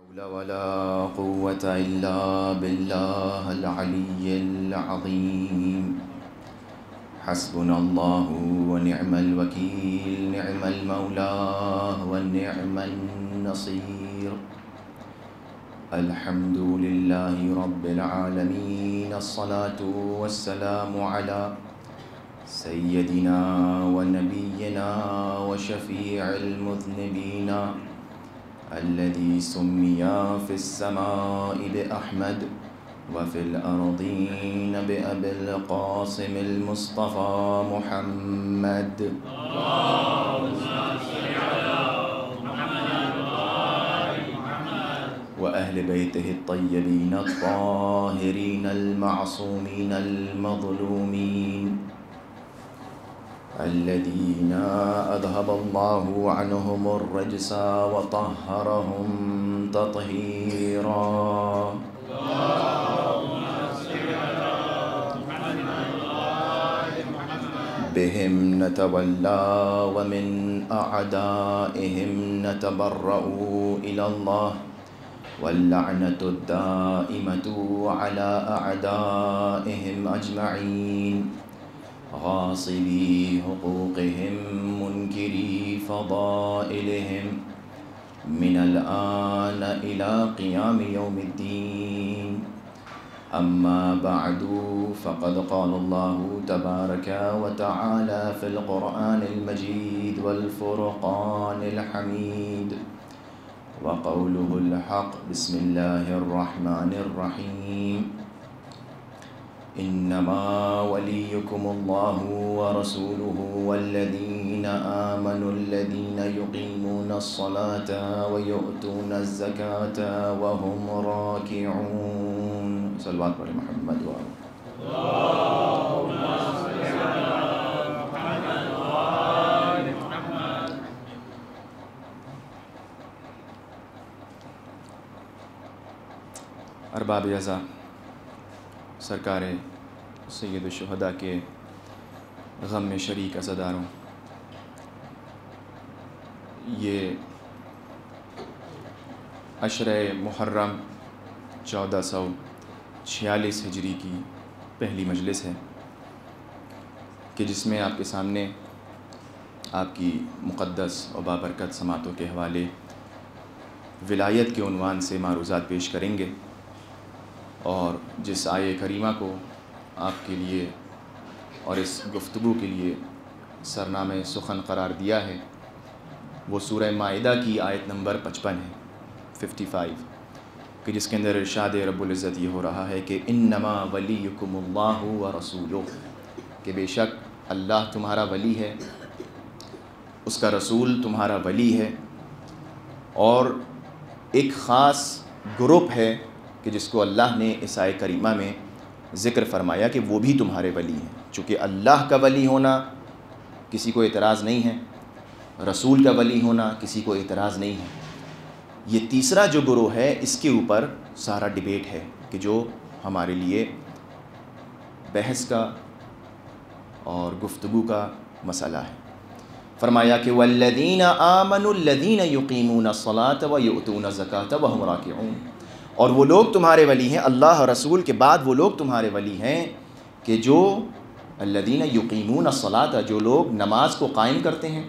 حول ولا قوة إلا بالله العلي العظيم. حسبنا الله ونعم الوكيل، نعم المولى ونعم النصير. الحمد لله رب العالمين، الصلاة والسلام على سيدنا ونبينا وشفيع المذنبين الذي سمي في السماء بأحمد وفي الأرضين بأبي القاسم المصطفى محمد. اللهم صل على محمد وآل محمد وأهل بيته الطيبين الطاهرين المعصومين المظلومين الذين أذهب الله عنهم الرجس وطهرهم تطهيرا. اللهم صل على محمد وآل محمد. بهم نتولى ومن أعدائهم نتبرأ إلى الله، واللعنة الدائمة على أعدائهم أجمعين، غاصبي حقوقهم منكري فضائلهم، من الآن إلى قيام يوم الدين. أما بعد، فقد قال الله تبارك وتعالى في القرآن المجيد والفرقان الحميد، وقوله الحق: بسم الله الرحمن الرحيم. إنما وليكم الله ورسوله والذين آمنوا الذين يقيمون الصلاة ويؤتون الزكاة وهم راكعون. صلوات پر محمد اللهم صل على محمد وآل محمد. ارباب اعزا، سرکار سید الشہداء کے غم میں شریک عزاداروں، یہ عشرہ محرم 1446 ہجری کی پہلی مجلس ہے کہ جس میں آپ کے سامنے آپ کی مقدس و بابرکت سماعتوں کے حوالے ولایت کے عنوان سے معروضات پیش کریں گے، اور جس آیہ کریمہ کو آپ کے لیے اور اس گفتگو کے لیے سرنامہ سخن قرار دیا ہے وہ سورہ مائدہ کی آیت نمبر 55 ہے، 55، کہ جس کے اندر ارشاد رب العزت یہ ہو رہا ہے کہ انما ولیکم اللہ ورسولہ، کہ بے شک اللہ تمہارا ولی ہے، اس کا رسول تمہارا ولی ہے، اور ایک خاص گروپ ہے کہ جس کو اللہ نے اس آیہ کریمہ میں ذکر فرمایا کہ وہ بھی تمہارے ولی ہیں. چونکہ اللہ کا ولی ہونا کسی کو اعتراض نہیں ہے، رسول کا ولی ہونا کسی کو اعتراض نہیں ہے، یہ تیسرا جو گروہ ہے اس کے اوپر سارا ڈیبیٹ ہے کہ جو ہمارے لیے بحث کا اور گفتگو کا مسئلہ ہے. فرمایا کہ والذین آمنوا الذین یقیمون الصلاۃ ویؤتون الزکاۃ وہم راکعون، اور وہ لوگ تمہارے ولی ہیں، اللہ اور رسول کے بعد وہ لوگ تمہارے ولی ہیں کہ جو الذین یقیمون الصلاۃ، جو لوگ نماز کو قائم کرتے ہیں،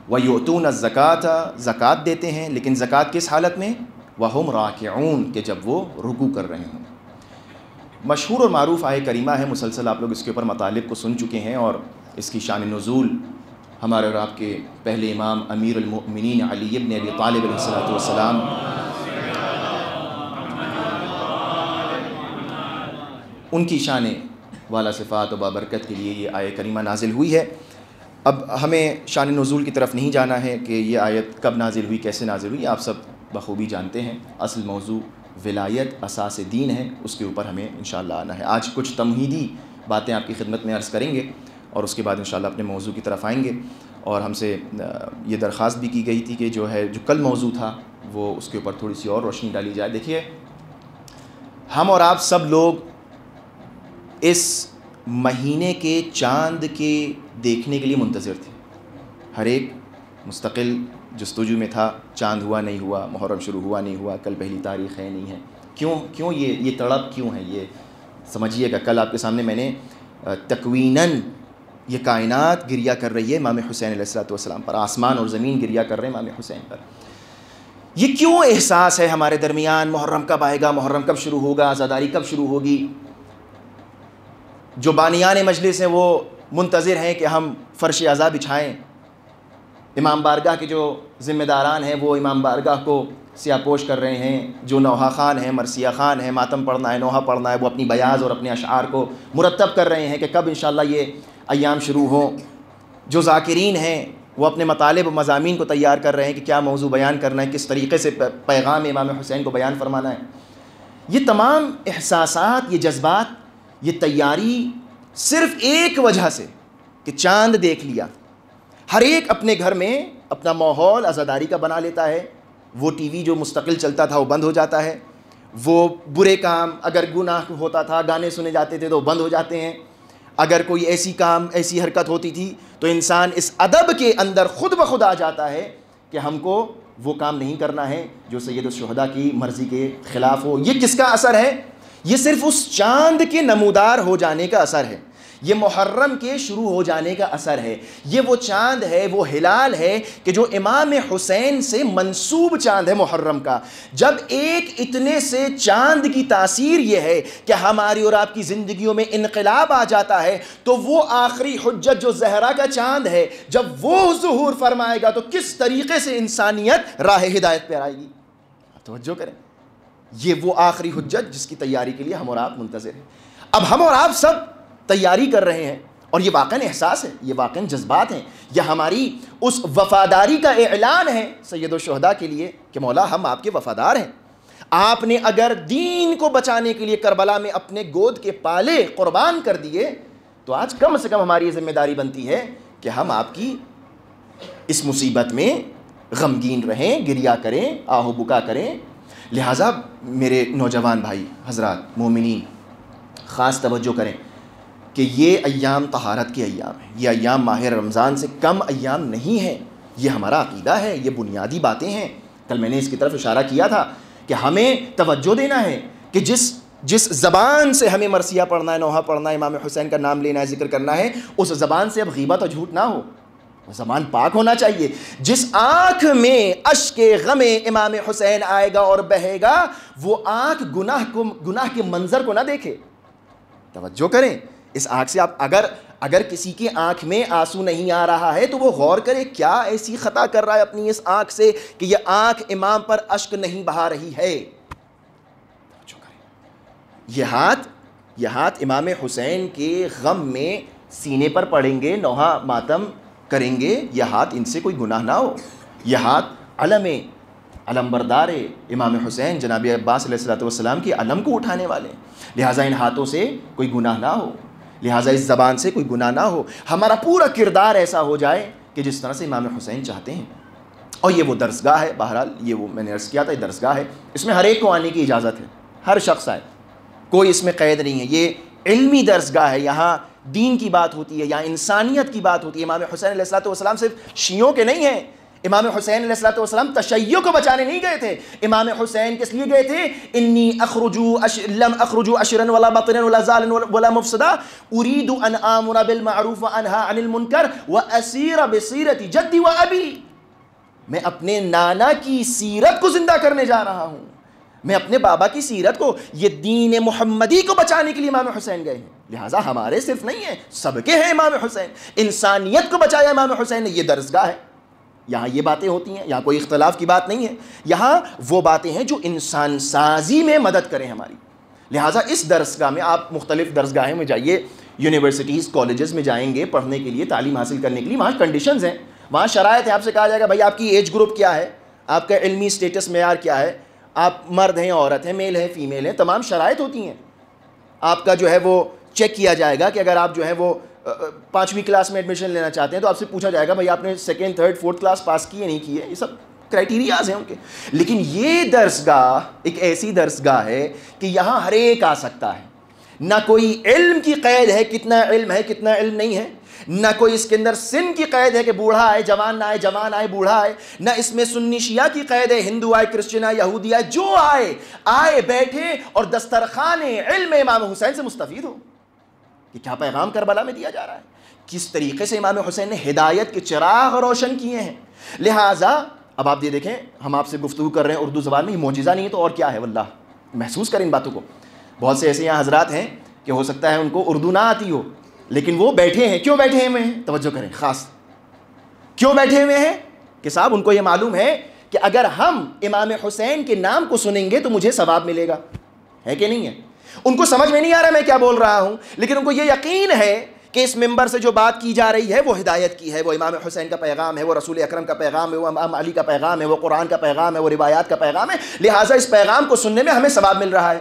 ویؤتون الزکاۃ، زکوٰۃ دیتے ہیں، لیکن زکوٰۃ کس حالت میں؟ وہم راکعون، کہ جب وہ رکوع کر رہے ہوں. مشہور اور معروف آیہ کریمہ ہے، مسلسل آپ لوگ اس کے اوپر مطالب کو سن چکے ہیں، اور اس کی شان نزول ہمارے اور آپ کے پہلے امام امیر المؤمنین علی ابن ابی طالب علیہ السلام ان کی شان والا صفات و بابرکت کے لیے یہ آیہ کریمہ نازل ہوئی ہے. اب ہمیں شان نزول کی طرف نہیں جانا ہے کہ یہ آیت کب نازل ہوئی، کیسے نازل ہوئی، آپ سب بخوبی جانتے ہیں. اصل موضوع ولایت اساس دین ہے، اس کے اوپر ہمیں انشاءاللہ آنا ہے. آج کچھ تمہیدی باتیں آپ کی خدمت میں عرض کریں گے اور اس کے بعد انشاءاللہ اپنے موضوع کی طرف آئیں گے. اور ہم سے یہ درخواست بھی کی گئی تھی کہ جو کل موضوع تھا وہ اس کے اوپر تھوڑی سی اور روشنی ڈالی جائے. دیکھیے، ہم اور آپ سب لوگ اس مہینے کے چاند کے دیکھنے کے لیے منتظر تھے. ہر ایک مستقل جستجو میں تھا، چاند ہوا نہیں ہوا، محرم شروع ہوا نہیں ہوا، کل پہلی تاریخ ہے نہیں ہے، کیوں یہ تڑپ کیوں ہے؟ یہ سمجھیے گا، کل آپ کے سامنے میں نے تکویناً یہ کائنات گریہ کر رہی ہے امام حسین علیہ الصلوۃ والسلام پر، آسمان اور زمین گریہ کر رہے ہیں امام حسین پر۔ یہ کیوں احساس ہے ہمارے درمیان؟ محرم کب آئے گا، محرم کب شروع ہوگا، عزاداری کب شروع ہوگی؟ جو بانیان مجلس ہیں وہ منتظر ہیں کہ ہم فرش عزا بچھائیں، امام بارگاہ کے جو ذمہ داران ہیں وہ امام بارگاہ کو سیاہ پوش کر رہے ہیں، جو نوحہ خان ہیں، مرثیہ خان ہیں، ماتم پڑھنا ہے، نوحہ پڑھنا ہے، وہ اپنی بیاض اور اپنے اشعار کو مرتب کر رہے ہیں کہ کب انشاءاللہ یہ ایام شروع ہوں۔ جو ذاکرین ہیں وہ اپنے مطالب و مضامین کو تیار کر رہے ہیں کہ کیا موضوع بیان کرنا ہے، کس طریقے سے پیغام امام حسین کو بیان فرمانا ہے۔ یہ تمام احساسات، یہ جذبات، یہ تیاری صرف ایک وجہ سے کہ چاند دیکھ لیا۔ ہر ایک اپنے گھر میں اپنا ماحول عزاداری کا بنا لیتا ہے، وہ ٹی وی جو مستقل چلتا تھا وہ بند ہو جاتا ہے، وہ برے کام اگر گناہ ہوتا تھا، گانے سنے جاتے تھے تو وہ بند ہو جاتے ہیں، اگر کوئی ایسی حرکت ہوتی تھی تو انسان اس ادب کے اندر خود بخود آ جاتا ہے کہ ہم کو وہ کام نہیں کرنا ہے جو سید الشہداء کی مرضی کے خلاف ہو۔ یہ کس کا اثر ہے؟ یہ صرف اس چاند کے نمودار ہو جانے کا اثر ہے، یہ محرم کے شروع ہو جانے کا اثر ہے۔ یہ وہ چاند ہے، وہ ہلال ہے کہ جو امام حسین سے منسوب چاند ہے محرم کا۔ جب ایک اتنے سے چاند کی تاثیر یہ ہے کہ ہماری اور آپ کی زندگیوں میں انقلاب آ جاتا ہے، تو وہ آخری حجت جو زہرا کا چاند ہے، جب وہ ظہور فرمائے گا تو کس طریقے سے انسانیت راہ ہدایت پہ آئے گی؟ آپ توجہ کریں، یہ وہ آخری حجت جس کی تیاری کے لیے ہم اور آپ منتظر ہیں۔ اب ہم اور آپ سب تیاری کر رہے ہیں، اور یہ واقعاً احساس ہے، یہ واقعاً جذبات ہیں، یہ ہماری اس وفاداری کا اعلان ہے سید الشہداء کے لیے کہ مولا ہم آپ کے وفادار ہیں۔ آپ نے اگر دین کو بچانے کے لیے کربلا میں اپنے گود کے پالے قربان کر دیے تو آج کم سے کم ہماری یہ ذمہ داری بنتی ہے کہ ہم آپ کی اس مصیبت میں غمگین رہیں، گریہ کریں، آہ و بکا کریں۔ لہٰذا میرے نوجوان بھائی حضرات مومنین خاص توجہ کریں کہ یہ ایام طہارت کے ایام ہیں، یہ ایام ماہ رمضان سے کم ایام نہیں ہیں۔ یہ ہمارا عقیدہ ہے، یہ بنیادی باتیں ہیں۔ کل میں نے اس کی طرف اشارہ کیا تھا کہ ہمیں توجہ دینا ہے کہ جس زبان سے ہمیں مرثیہ پڑھنا ہے، نوحہ پڑھنا ہے، امام حسین کا نام لینا ہے، ذکر کرنا ہے، اس زبان سے اب غیبت اور جھوٹ نہ ہو، وہ زبان پاک ہونا چاہیے۔ جس آنکھ میں اشک غم امام حسین آئے گا اور بہے گا، وہ آنکھ گناہ کے منظر کو نہ دیکھے۔ توجہ کریں، اس آنکھ سے آپ اگر کسی کی آنکھ میں آنسو نہیں آ رہا ہے تو وہ غور کرے کیا ایسی خطا کر رہا ہے اپنی اس آنکھ سے کہ یہ آنکھ امام پر اشک نہیں بہا رہی ہے۔ یہ ہاتھ امام حسین کے غم میں سینے پر پڑیں گے، نوحہ ماتم کریں گے، یہ ہاتھ ان سے کوئی گناہ نہ ہو۔ یہ ہاتھ علم بردار امام حسین جناب عباس علیہ الصلوۃ والسلام کی علم کو اٹھانے والے ہیں، لہٰذا ان ہاتھوں سے کوئی گناہ نہ ہو، لہٰذا اس زبان سے کوئی گناہ نہ ہو۔ ہمارا پورا کردار ایسا ہو جائے کہ جس طرح سے امام حسین چاہتے ہیں۔ اور یہ وہ درسگاہ ہے، بہرحال یہ وہ میں نے عرض کیا تھا، یہ درسگاہ ہے، اس میں ہر ایک کو آنے کی اجازت ہے، ہر شخص آئے، کوئی اس میں قید نہیں ہے۔ یہ علمی درسگاہ ہے، یہاں دین کی بات ہوتی ہے، یہاں انسانیت کی بات ہوتی ہے۔ امام حسین علیہ الصلوۃ والسلام صرف شیعوں کے نہیں ہیں، امام حسین علیہ الصلوۃ والسلام تشیع کو بچانے نہیں گئے تھے۔ امام حسین کس لیے گئے تھے؟ انی لم اخرج اشرا ولا بطرا ولا زالا ولا مفسدا اريد ان امر بالمعروف وانهى عن المنکر واسیر بسیرت جدی وابی۔ میں اپنے نانا کی سیرت کو زندہ کرنے جا رہا ہوں، میں اپنے بابا کی سیرت کو، یہ دین محمدی کو بچانے کے لیے امام حسین گئے ہیں۔ لہٰذا ہمارے صرف نہیں ہیں، سب کے ہیں امام حسین، انسانیت کو بچایا امام حسین نے۔ یہ درسگاہ ہے، یہاں یہ باتیں ہوتی ہیں، یہاں کوئی اختلاف کی بات نہیں ہے، یہاں وہ باتیں ہیں جو انسان سازی میں مدد کریں ہماری۔ لہٰذا اس درسگاہ میں آپ مختلف درسگاہیں میں جائیے، یونیورسٹیز کالجز میں جائیں گے پڑھنے کے لیے، تعلیم حاصل کرنے کے لیے، وہاں کنڈیشنز ہیں، وہاں شرائط ہے۔ آپ سے کہا جائے گا بھائی آپ کی ایج گروپ کیا ہے، آپ کا علمی سٹیٹس معیار کیا ہے، آپ مرد ہیں عورت ہیں، میل ہیں فیمیل ہیں، تمام شرائط ہوتی ہیں۔ آپ کا جو ہے وہ چیک کیا جائے گا کہ اگر آپ جو ہے وہ 5ویں کلاس میں ایڈمیشن لینا چاہتے ہیں تو آپ سے پوچھا جائے گا بھائی آپ نے 2nd 3rd 4th کلاس پاس کی ہے نہیں کی ہے، یہ سب کرائٹیریاز ہیں ان کے۔ لیکن یہ درسگاہ ایک ایسی درسگاہ ہے کہ یہاں ہر ایک آ سکتا ہے، نہ کوئی علم کی قید ہے کتنا علم ہے کتنا علم نہیں ہے، نہ کوئی اس کے اندر سن کی قید ہے کہ بوڑھا آئے جوان نہ آئے، جوان آئے بوڑھا آئے، نہ اس میں سنی شیعہ کی قید ہے، ہندو آئے کرسچن آئے یہودی آئے، جو آئے بیٹھے اور دسترخوان علم امام حسین سے مستفید ہو کہ کیا پیغام کربلا میں دیا جا رہا ہے، کس طریقے سے امام حسین نے ہدایت کے چراغ روشن کیے ہیں۔ لہٰذا اب آپ یہ دیکھیں، ہم آپ سے گفتگو کر رہے ہیں اردو زبان میں، یہ معجزہ نہیں ہے تو اور کیا ہے، واللہ محسوس کریں ان باتوں کو۔ بہت سے ایسے یہاں حضرات ہیں کہ ہو سکتا ہے ان کو اردو نہ آتی ہو، لیکن وہ بیٹھے ہیں، کیوں بیٹھے ہوئے ہیں، توجہ کریں خاص، کیوں بیٹھے ہوئے ہیں کہ صاحب ان کو یہ معلوم ہے کہ اگر ہم امام حسین کے نام کو سنیں گے تو مجھے ثواب ملے گا، ہے کہ نہیں ہے؟ ان کو سمجھ میں نہیں آ رہا میں کیا بول رہا ہوں، لیکن ان کو یہ یقین ہے کہ اس ممبر سے جو بات کی جا رہی ہے وہ ہدایت کی ہے، وہ امام حسین کا پیغام ہے، وہ رسول اکرم کا پیغام ہے، وہ امام علی کا پیغام ہے، وہ قرآن کا پیغام ہے، وہ روایات کا پیغام ہے، لہٰذا اس پیغام کو سننے میں ہمیں ثواب مل رہا ہے۔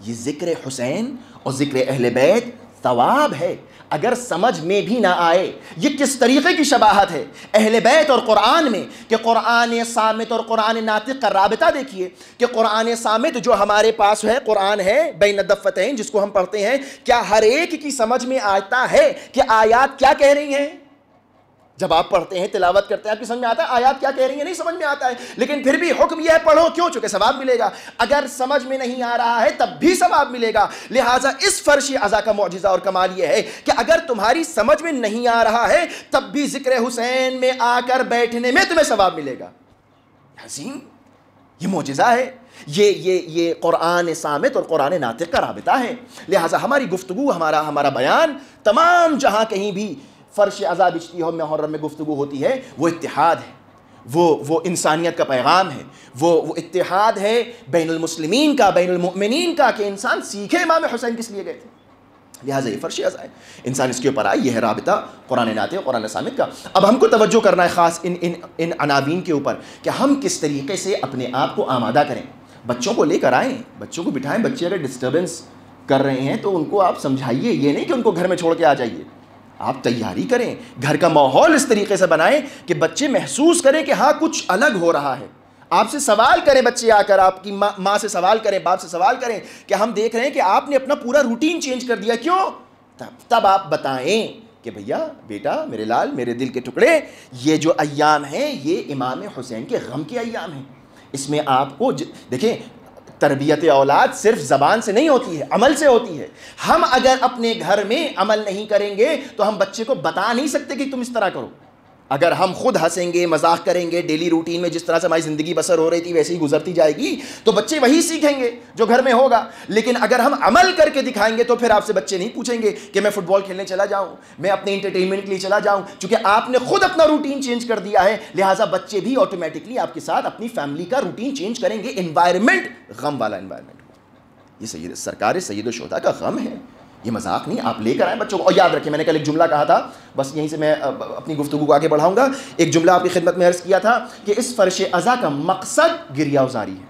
یہ ذکر حسین اور ذکر اہل بیت ثواب ہے، اگر سمجھ میں بھی نہ آئے یہ کس طریقے کی شباہت ہے اہل بیت اور قرآن میں، کہ قرآن صامت اور قرآن ناطق کا رابطہ دیکھیے کہ قرآن صامت جو ہمارے پاس ہے، قرآن ہے بین الدفتین جس کو ہم پڑھتے ہیں، کیا ہر ایک کی سمجھ میں آتا ہے کہ آیات کیا کہہ رہی ہیں؟ جب آپ پڑھتے ہیں تلاوت کرتے ہیں آپ کی سمجھ میں آتا ہے آیات کیا کہہ رہی ہیں؟ نہیں سمجھ میں آتا ہے، لیکن پھر بھی حکم یہ ہے پڑھو، کیوں؟ چونکہ ثواب ملے گا، اگر سمجھ میں نہیں آ رہا ہے تب بھی ثواب ملے گا۔ لہٰذا اس فرش عزا کا معجزہ اور کمال یہ ہے کہ اگر تمہاری سمجھ میں نہیں آ رہا ہے تب بھی ذکر حسین میں آ کر بیٹھنے میں تمہیں ثواب ملے گا۔ عظیم، یہ معجزہ ہے، یہ قرآن صامت اور قرآن ناطق کا رابطہ ہے۔ لہٰذا ہماری گفتگو، ہمارا بیان تمام جہاں کہیں بھی فرش عذاب اجتماع محرم میں گفتگو ہوتی ہے، وہ اتحاد ہے، وہ انسانیت کا پیغام ہے، وہ اتحاد ہے بین المسلمین کا، بین المؤمنین کا، کہ انسان سیکھے امام حسین کس لیے گئے تھے۔ لہٰذا یہ فرش عزا ہے، انسان اس کے اوپر آئے، یہ ہے رابطہ قرآن ناطق قرآن صامت کا۔ اب ہم کو توجہ کرنا ہے خاص ان عناوین کے اوپر کہ ہم کس طریقے سے اپنے آپ کو آمادہ کریں۔ بچوں کو لے کر آئیں، بچوں کو بٹھائیں، بچے اگر ڈسٹربنس کر رہے ہیں تو ان کو آپ سمجھائیے، یہ نہیں کہ ان کو گھر میں چھوڑ کے آ جائیے، آپ تیاری کریں، گھر کا ماحول اس طریقے سے بنائیں کہ بچے محسوس کریں کہ ہاں کچھ الگ ہو رہا ہے۔ آپ سے سوال کریں بچے آ کر، آپ کی ماں سے سوال کریں، باپ سے سوال کریں کہ ہم دیکھ رہے ہیں کہ آپ نے اپنا پورا روٹین چینج کر دیا، کیوں؟ تب آپ بتائیں کہ بھیا بیٹا میرے لال میرے دل کے ٹکڑے، یہ جو ایام ہیں یہ امام حسین کے غم کے ایام ہیں، اس میں آپ کو دیکھیں تربیت اولاد صرف زبان سے نہیں ہوتی ہے، عمل سے ہوتی ہے۔ ہم اگر اپنے گھر میں عمل نہیں کریں گے تو ہم بچے کو بتا نہیں سکتے کہ تم اس طرح کرو۔ اگر ہم خود ہنسیں گے، مذاق کریں گے، ڈیلی روٹین میں جس طرح سے ہماری زندگی بسر ہو رہی تھی ویسے ہی گزرتی جائے گی تو بچے وہی سیکھیں گے جو گھر میں ہوگا۔ لیکن اگر ہم عمل کر کے دکھائیں گے تو پھر آپ سے بچے نہیں پوچھیں گے کہ میں فٹ بال کھیلنے چلا جاؤں، میں اپنے انٹرٹینمنٹ کے لیے چلا جاؤں، چونکہ آپ نے خود اپنا روٹین چینج کر دیا ہے۔ لہٰذا بچے بھی آٹومیٹکلی آپ کے ساتھ اپنی فیملی کا روٹین چینج کریں گے، انوائرمنٹ غم والا انوائرمنٹ۔ یہ سرکار سید الشہداء کا غم ہے، یہ مذاق نہیں، آپ لے کر آئیں بچوں کو۔ اور یاد رکھیں میں نے کل ایک جملہ کہا تھا، بس یہیں سے میں اپنی گفتگو کو آگے بڑھاؤں گا۔ ایک جملہ آپ کی خدمت میں عرض کیا تھا کہ اس فرش عزا کا مقصد گریہ ازاری ہے،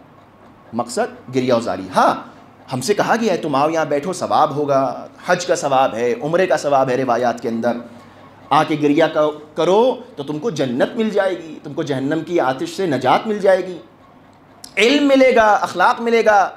مقصد گریہ ازاری۔ ہاں ہم سے کہا گیا ہے تم آؤ یہاں بیٹھو، ثواب ہوگا، حج کا ثواب ہے، عمرے کا ثواب ہے، روایات کے اندر آ کے گریہ کرو تو تم کو جنت مل جائے گی، تم کو جہنم کی آتش سے نجات مل جائے گی، علم ملے گا، اخلاق ملے گا،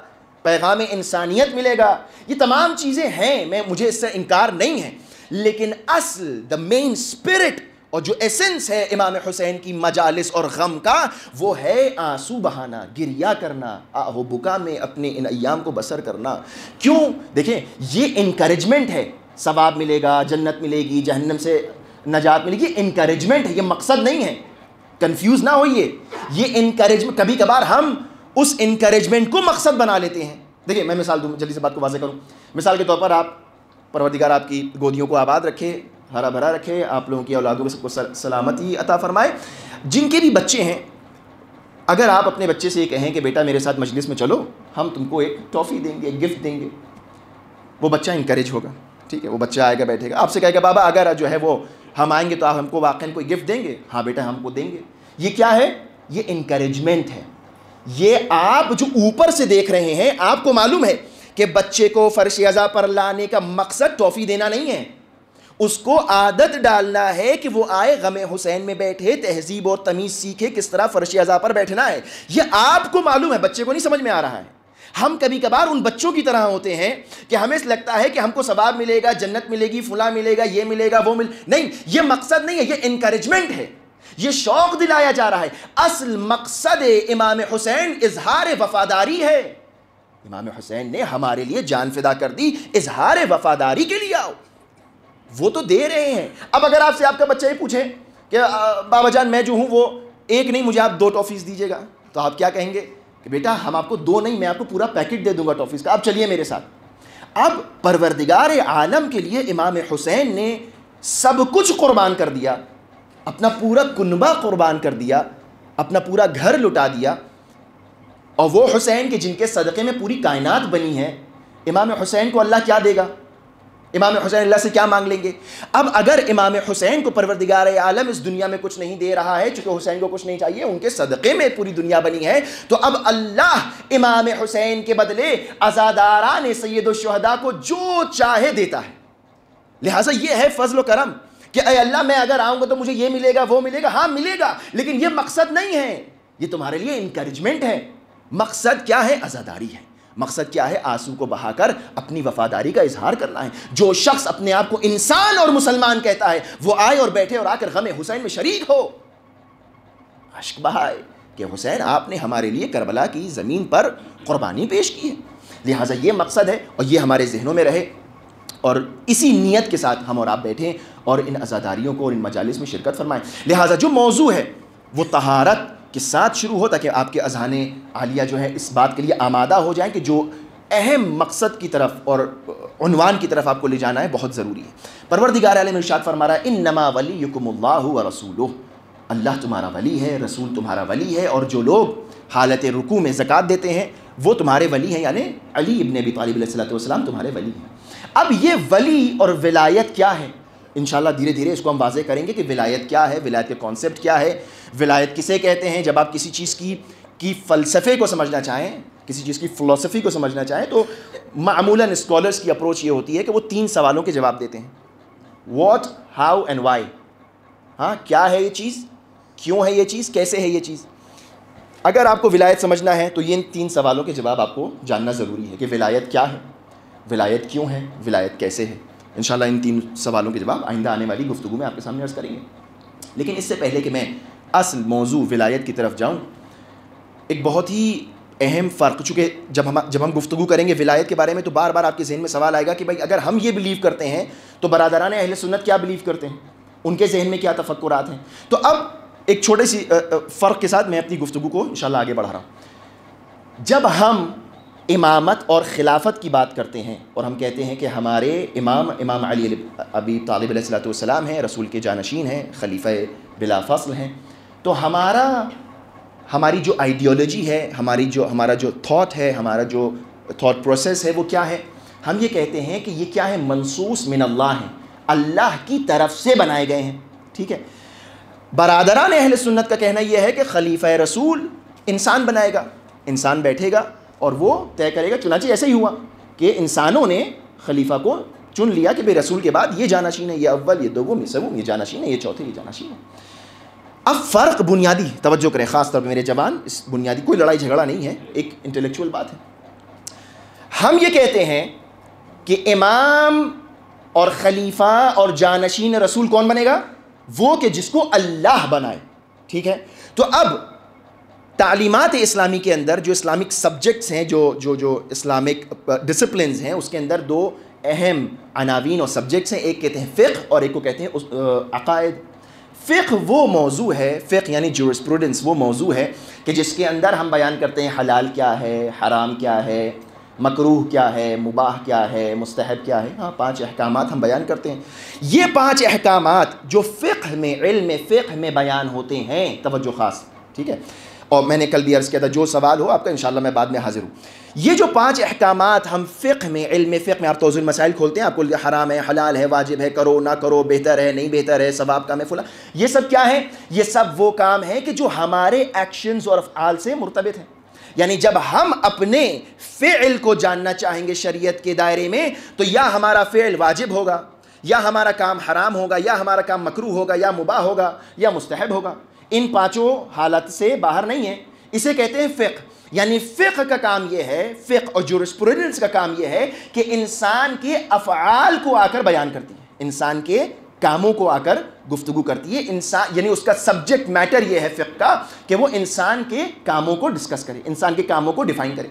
پیغام انسانیت ملے گا، یہ تمام چیزیں ہیں، مجھے اس سے انکار نہیں ہے، لیکن اصل دا مین اسپرٹ اور جو ایسنس ہے امام حسین کی مجالس اور غم کا، وہ ہے آنسو بہانا، گریہ کرنا، آہ و بکا میں اپنے ان ایام کو بسر کرنا۔ کیوں؟ دیکھیں یہ انکریجمنٹ ہے، ثواب ملے گا، جنت ملے گی، جہنم سے نجات ملے گی، انکریجمنٹ ہے، یہ مقصد نہیں ہے، کنفیوز نہ ہوئیے۔ یہ انکریجمنٹ، کبھی کبھار ہم اس انکریجمنٹ کو مقصد بنا لیتے ہیں۔ دیکھیں میں مثال دوں، جلدی سے بات کو واضح کروں۔ مثال کے طور پر آپ پروردگار آپ کی گودیوں کو آباد رکھے، ہرا بھرا رکھے، آپ لوگوں کی اولادوں کو سب کو سلامتی عطا فرمائے۔ جن کے بھی بچے ہیں، اگر آپ اپنے بچے سے یہ کہیں کہ بیٹا میرے ساتھ مجلس میں چلو، ہم تم کو ایک ٹافی دیں گے، ایک گفٹ دیں گے، وہ بچہ انکریج ہوگا، ٹھیک ہے؟ وہ بچہ آئے گا، بیٹھے گا، آپ سے کہے گا بابا اگر جو ہے وہ ہم آئیں گے تو آپ ہم کو واقعاً کوئی گفٹ دیں گے؟ ہاں بیٹا ہم کو دیں گے۔ یہ کیا ہے؟ یہ انکریجمنٹ ہے۔ یہ آپ جو اوپر سے دیکھ رہے ہیں، آپ کو معلوم ہے کہ بچے کو فرش عزا پر لانے کا مقصد ٹافی دینا نہیں ہے، اس کو عادت ڈالنا ہے کہ وہ آئے غم حسین میں بیٹھے، تہذیب اور تمیز سیکھے، کس طرح فرش عزا پر بیٹھنا ہے۔ یہ آپ کو معلوم ہے، بچے کو نہیں سمجھ میں آ رہا ہے۔ ہم کبھی کبھار ان بچوں کی طرح ہوتے ہیں کہ ہمیں لگتا ہے کہ ہم کو ثواب ملے گا، جنت ملے گی، فلاں ملے گا، یہ ملے گا، وہ نہیں، یہ مقصد نہیں ہے، یہ انکریجمنٹ ہے، یہ شوق دلایا جا رہا ہے۔ اصل مقصد امام حسین اظہار وفاداری ہے۔ امام حسین نے ہمارے لیے جان فدا کر دی، اظہار وفاداری کے لیے آؤ، وہ تو دے رہے ہیں۔ اب اگر آپ سے آپ کا بچہ یہ پوچھے کہ بابا جان میں جو ہوں وہ ایک نہیں، مجھے آپ 2 ٹافیز دیجیے گا، تو آپ کیا کہیں گے کہ بیٹا ہم آپ کو 2 نہیں، میں آپ کو پورا پیکٹ دے دوں گا ٹافیز کا، آپ چلیے میرے ساتھ۔ اب پروردگار عالم کے لیے امام حسین نے سب کچھ قربان کر دیا، اپنا پورا کنبہ قربان کر دیا، اپنا پورا گھر لٹا دیا، اور وہ حسین کے جن کے صدقے میں پوری کائنات بنی ہے، امام حسین کو اللہ کیا دے گا؟ امام حسین اللہ سے کیا مانگ لیں گے؟ اب اگر امام حسین کو پروردگار عالم اس دنیا میں کچھ نہیں دے رہا ہے، چونکہ حسین کو کچھ نہیں چاہیے، ان کے صدقے میں پوری دنیا بنی ہے، تو اب اللہ امام حسین کے بدلے عزاداران سید الشہداء کو جو چاہے دیتا ہے۔ لہٰذا یہ ہے فضل و کرم کہ اے اللہ میں اگر آؤں گا تو مجھے یہ ملے گا، وہ ملے گا، ہاں ملے گا، لیکن یہ مقصد نہیں ہے، یہ تمہارے لیے انکریجمنٹ ہے۔ مقصد کیا ہے؟ عزاداری ہے۔ مقصد کیا ہے؟ آنسو کو بہا کر اپنی وفاداری کا اظہار کرنا ہے۔ جو شخص اپنے آپ کو انسان اور مسلمان کہتا ہے وہ آئے اور بیٹھے اور آ کر غم حسین میں شریک ہو، اشک بہائے کہ حسین آپ نے ہمارے لیے کربلا کی زمین پر قربانی پیش کی ہے۔ لہٰذا یہ مقصد ہے اور یہ ہمارے ذہنوں میں رہے، اور اسی نیت کے ساتھ ہم اور آپ بیٹھیں اور ان عزاداریوں کو اور ان مجالس میں شرکت فرمائیں۔ لہٰذا جو موضوع ہے وہ طہارت کے ساتھ شروع ہو، تاکہ آپ کے اذہان عالیہ جو ہے اس بات کے لیے آمادہ ہو جائیں کہ جو اہم مقصد کی طرف اور عنوان کی طرف آپ کو لے جانا ہے بہت ضروری ہے۔ پروردگار عالم ارشاد فرما رہا ہے انما ولیکم اللہ ورسولہ، اللہ تمہارا ولی ہے، رسول تمہارا ولی ہے، اور جو لوگ حالت رکوع میں زکوٰۃ دیتے ہیں وہ تمہارے ولی ہیں، یعنی علی ابن ابی طالب علیہ السلام تمہارے ولی ہیں۔ اب یہ ولی اور ولایت کیا ہے؟ انشاءاللہ دھیرے دھیرے اس کو ہم واضح کریں گے کہ ولایت کیا ہے، ولایت کے کانسیپٹ کیا ہے، ولایت کسے کہتے ہیں۔ جب آپ کسی چیز کی فلسفے کو سمجھنا چاہیں، کسی چیز کی فلسفی کو سمجھنا چاہیں، تو معمولاً اسکالرس کی اپروچ یہ ہوتی ہے کہ وہ 3 سوالوں کے جواب دیتے ہیں: واٹ، ہاؤ اینڈ وائی۔ ہاں، کیا ہے یہ چیز، کیوں ہے یہ چیز، کیسے ہے یہ چیز۔ اگر آپ کو ولایت سمجھنا ہے تو یہ ان 3 سوالوں کے جواب آپ کو جاننا ضروری ہے کہ ولایت کیا ہے، ولایت کیوں ہے، ولایت کیسے ہے۔ انشاءاللہ ان 3 سوالوں کے جواب آئندہ آنے والی گفتگو میں آپ کے سامنے عرض کریں گے۔ لیکن اس سے پہلے کہ میں اصل موضوع ولایت کی طرف جاؤں، ایک بہت ہی اہم فرق، چونکہ جب ہم گفتگو کریں گے ولایت کے بارے میں تو بار بار آپ کے ذہن میں سوال آئے گا کہ بھائی اگر ہم یہ بلیو کرتے ہیں تو برادران اہل سنت کیا بلیو کرتے ہیں، ان کے ذہن میں کیا تفکرات ہیں۔ تو اب ایک چھوٹے سی فرق کے ساتھ میں اپنی گفتگو کو انشاءاللہ آگے بڑھا رہا ہوں۔ جب ہم امامت اور خلافت کی بات کرتے ہیں اور ہم کہتے ہیں کہ ہمارے امام علی ابی طالب علیہ السلام ہیں، رسول کے جانشین ہیں، خلیفہ بلا فصل ہیں، تو ہماری جو آئیڈیالوجی ہے، ہمارا جو تھاٹ ہے، ہمارا جو تھاٹ پروسیس ہے وہ کیا ہے؟ ہم یہ کہتے ہیں کہ یہ کیا ہے؟ منصوص من اللہ ہیں، اللہ کی طرف سے بنائے گئے ہیں۔ ٹھیک ہے۔ برادران اہل سنت کا کہنا یہ ہے کہ خلیفہ رسول انسان بنائے گا، انسان بیٹھے گا اور وہ طے کرے گا۔ چنانچہ ایسے ہی ہوا کہ انسانوں نے خلیفہ کو چن لیا کہ بھئی رسول کے بعد یہ جانشین ہے، یہ اول، یہ دوم، یہ سوم، یہ جانشین ہے، یہ چوتھے، یہ جانشین ہے۔ اب فرق بنیادی، توجہ کریں خاص طور پہ میرے جوان، اس بنیادی کوئی لڑائی جھگڑا نہیں ہے، ایک انٹلیکچوئل بات ہے۔ ہم یہ کہتے ہیں کہ امام اور خلیفہ اور جانشین رسول کون بنے گا؟ وہ کہ جس کو اللہ بنائے۔ ٹھیک ہے۔ تو اب تعلیمات اسلامی کے اندر جو اسلامک سبجیکٹس ہیں، جو اسلامک ڈسپلنز ہیں، اس کے اندر 2 اہم عناوین اور سبجیکٹس ہیں، ایک کہتے ہیں فقہ اور ایک کو کہتے ہیں عقائد۔ فقہ وہ موضوع ہے، فقہ یعنی جورسپروڈنس وہ موضوع ہے کہ جس کے اندر ہم بیان کرتے ہیں حلال کیا ہے، حرام کیا ہے، مکروہ کیا ہے، مباح کیا ہے، مستحب کیا ہے۔ ہاں 5 احکامات ہم بیان کرتے ہیں۔ یہ 5 احکامات جو فقہ میں، علم فقہ میں بیان ہوتے ہیں، توجہ خاص، ٹھیک ہے۔ اور میں نے کل بھی عرض کیا تھا جو سوال ہو آپ کا انشاءاللہ میں بعد میں حاضر ہوں۔ یہ جو 5 احکامات ہم فقہ میں، علم فقہ میں، آپ توضیح المسائل کھولتے ہیں، آپ کو حرام ہے، حلال ہے، واجب ہے، کرو نہ کرو، بہتر ہے نہیں بہتر ہے، ثواب کام ہے فلاں، یہ سب کیا ہے؟ یہ سب وہ کام ہیں کہ جو ہمارے ایکشنز اور افعال سے مرتبط ہیں۔ یعنی جب ہم اپنے فعل کو جاننا چاہیں گے شریعت کے دائرے میں تو یا ہمارا فعل واجب ہوگا، یا ہمارا کام حرام ہوگا، یا ہمارا کام مکروہ ہوگا، یا مباح ہوگا، یا مستحب ہوگا۔ ان 5 حالت سے باہر نہیں ہے، اسے کہتے ہیں فقہ۔ یعنی فقہ کا کام یہ ہے، فقہ اور جورسپروڈنس کا کام یہ ہے کہ انسان کے افعال کو آ کر بیان کرتی ہے، انسان کے کاموں کو آ کر گفتگو کرتی ہے. انسان یعنی اس کا سبجیکٹ میٹر یہ ہے فقہ کا کہ وہ انسان کے کاموں کو ڈسکس کرے، انسان کے کاموں کو ڈیفائن کرے.